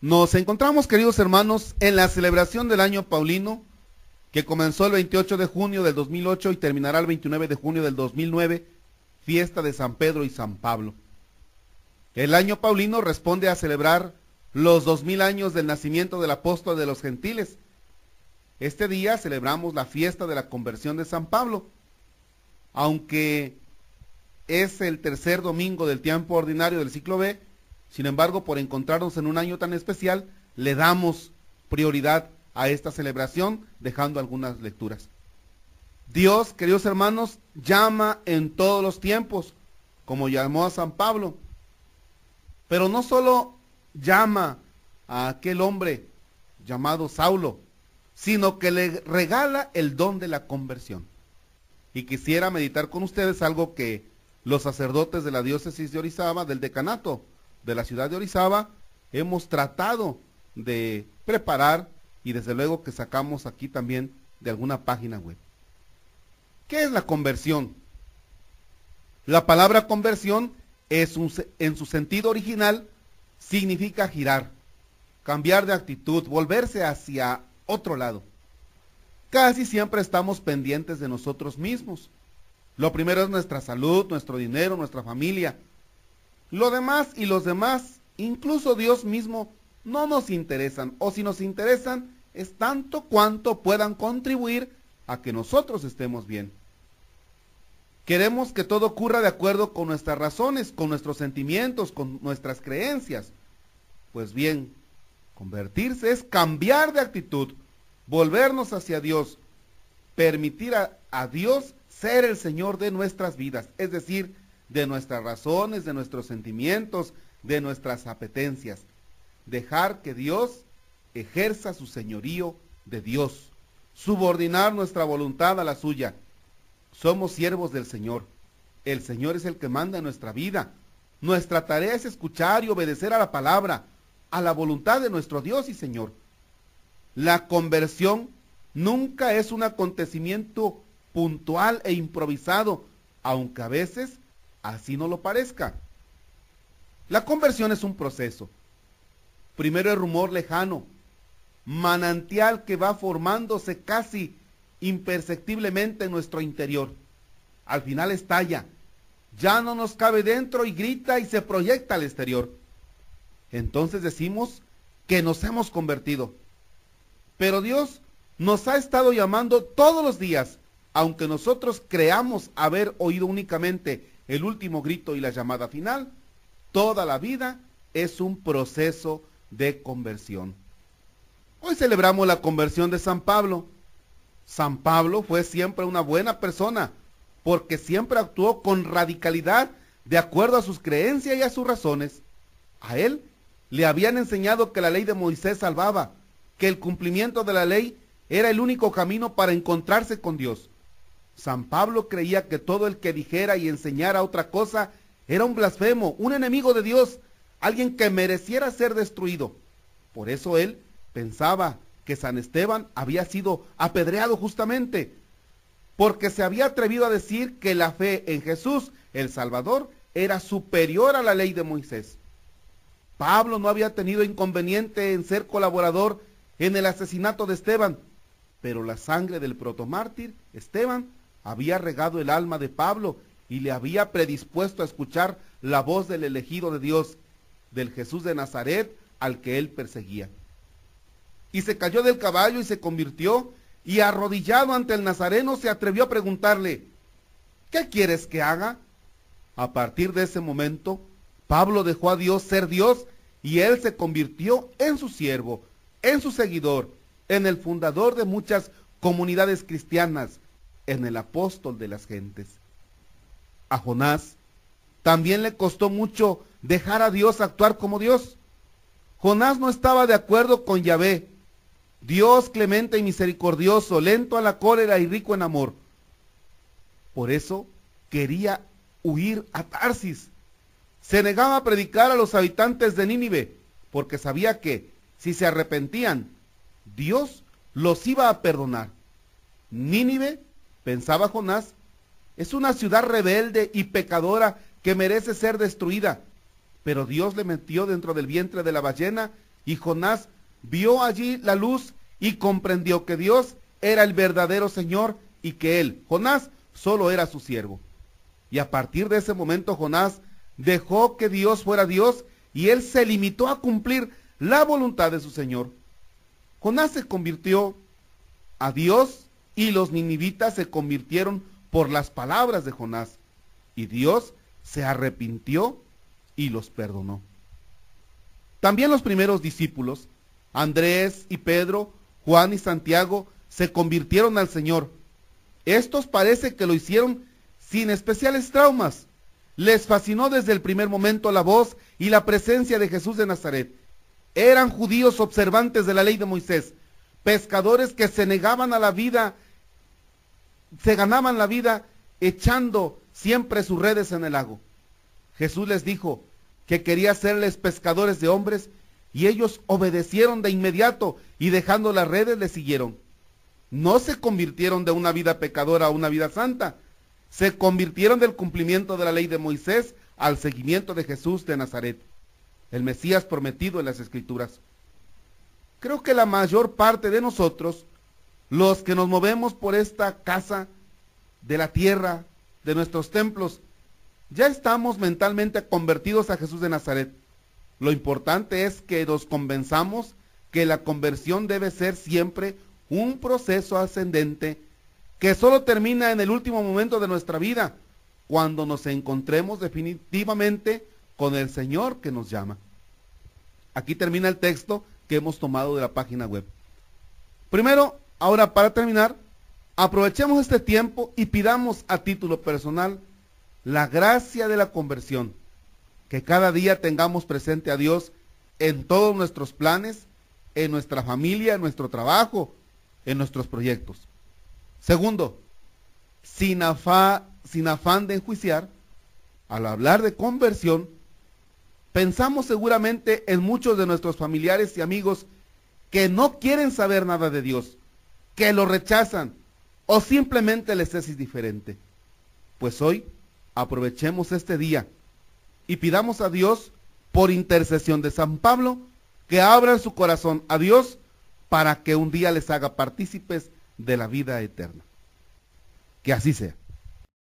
Nos encontramos, queridos hermanos, en la celebración del año paulino, que comenzó el 28 de junio del 2008 y terminará el 29 de junio del 2009, fiesta de San Pedro y San Pablo. El año paulino responde a celebrar los 2000 años del nacimiento del apóstol de los gentiles. Este día celebramos la fiesta de la conversión de San Pablo, aunque es el tercer domingo del tiempo ordinario del ciclo B. Sin embargo, por encontrarnos en un año tan especial, le damos prioridad a esta celebración, dejando algunas lecturas. Dios, queridos hermanos, llama en todos los tiempos, como llamó a San Pablo. Pero no solo llama a aquel hombre llamado Saulo, sino que le regala el don de la conversión. Y quisiera meditar con ustedes algo que los sacerdotes de la diócesis de Orizaba, del decanato de la ciudad de Orizaba, hemos tratado de preparar y desde luego que sacamos aquí también de alguna página web. ¿Qué es la conversión? La palabra conversión en su sentido original significa girar, cambiar de actitud, volverse hacia otro lado. Casi siempre estamos pendientes de nosotros mismos. Lo primero es nuestra salud, nuestro dinero, nuestra familia. Lo demás y los demás, incluso Dios mismo, no nos interesan, o si nos interesan, es tanto cuanto puedan contribuir a que nosotros estemos bien. Queremos que todo ocurra de acuerdo con nuestras razones, con nuestros sentimientos, con nuestras creencias. Pues bien, convertirse es cambiar de actitud, volvernos hacia Dios, permitir a Dios ser el Señor de nuestras vidas, es decir, de nuestras razones, de nuestros sentimientos, de nuestras apetencias. Dejar que Dios ejerza su señorío de Dios, subordinar nuestra voluntad a la suya. Somos siervos del Señor. El Señor es el que manda en nuestra vida. Nuestra tarea es escuchar y obedecer a la palabra, a la voluntad de nuestro Dios y Señor. La conversión nunca es un acontecimiento puntual e improvisado, aunque a veces así no lo parezca. La conversión es un proceso. Primero el rumor lejano, manantial que va formándose casi imperceptiblemente en nuestro interior. Al final estalla, ya no nos cabe dentro y grita y se proyecta al exterior. Entonces decimos que nos hemos convertido. Pero Dios nos ha estado llamando todos los días, aunque nosotros creamos haber oído únicamente el último grito y la llamada final. Toda la vida es un proceso de conversión. Hoy celebramos la conversión de San Pablo. San Pablo fue siempre una buena persona, porque siempre actuó con radicalidad de acuerdo a sus creencias y a sus razones. A él le habían enseñado que la ley de Moisés salvaba, que el cumplimiento de la ley era el único camino para encontrarse con Dios. San Pablo creía que todo el que dijera y enseñara otra cosa era un blasfemo, un enemigo de Dios, alguien que mereciera ser destruido. Por eso él pensaba que San Esteban había sido apedreado justamente, porque se había atrevido a decir que la fe en Jesús, el Salvador, era superior a la ley de Moisés. Pablo no había tenido inconveniente en ser colaborador en el asesinato de Esteban, pero la sangre del protomártir, Esteban, había regado el alma de Pablo y le había predispuesto a escuchar la voz del elegido de Dios, del Jesús de Nazaret al que él perseguía. Y se cayó del caballo y se convirtió, y arrodillado ante el Nazareno se atrevió a preguntarle: ¿qué quieres que haga? A partir de ese momento, Pablo dejó a Dios ser Dios y él se convirtió en su siervo, en su seguidor, en el fundador de muchas comunidades cristianas, en el apóstol de las gentes. A Jonás también le costó mucho dejar a Dios actuar como Dios. Jonás no estaba de acuerdo con Yahvé, Dios clemente y misericordioso, lento a la cólera y rico en amor. Por eso quería huir a Tarsis. Se negaba a predicar a los habitantes de Nínive, porque sabía que, si se arrepentían, Dios los iba a perdonar. Nínive, pensaba Jonás, es una ciudad rebelde y pecadora que merece ser destruida, pero Dios le metió dentro del vientre de la ballena y Jonás vio allí la luz y comprendió que Dios era el verdadero Señor y que él, Jonás, solo era su siervo. Y a partir de ese momento Jonás dejó que Dios fuera Dios y él se limitó a cumplir la voluntad de su Señor. Jonás se convirtió a Dios y los ninivitas se convirtieron por las palabras de Jonás. Y Dios se arrepintió y los perdonó. También los primeros discípulos, Andrés y Pedro, Juan y Santiago, se convirtieron al Señor. Estos parece que lo hicieron sin especiales traumas. Les fascinó desde el primer momento la voz y la presencia de Jesús de Nazaret. Eran judíos observantes de la ley de Moisés, pescadores que se negaban a la vida, se ganaban la vida echando siempre sus redes en el lago. Jesús les dijo que quería hacerles pescadores de hombres y ellos obedecieron de inmediato y dejando las redes le siguieron. No se convirtieron de una vida pecadora a una vida santa, se convirtieron del cumplimiento de la ley de Moisés al seguimiento de Jesús de Nazaret, el Mesías prometido en las Escrituras. Creo que la mayor parte de nosotros, los que nos movemos por esta casa de la tierra, de nuestros templos, ya estamos mentalmente convertidos a Jesús de Nazaret. Lo importante es que nos convenzamos que la conversión debe ser siempre un proceso ascendente que solo termina en el último momento de nuestra vida, cuando nos encontremos definitivamente con el Señor que nos llama. Aquí termina el texto que hemos tomado de la página web. Primero, ahora para terminar, aprovechemos este tiempo y pidamos a título personal la gracia de la conversión, que cada día tengamos presente a Dios en todos nuestros planes, en nuestra familia, en nuestro trabajo, en nuestros proyectos. Segundo, sin afán de enjuiciar, al hablar de conversión, pensamos seguramente en muchos de nuestros familiares y amigos que no quieren saber nada de Dios, que lo rechazan o simplemente les es indiferente. Pues hoy aprovechemos este día y pidamos a Dios, por intercesión de San Pablo, que abran su corazón a Dios para que un día les haga partícipes de la vida eterna. Que así sea.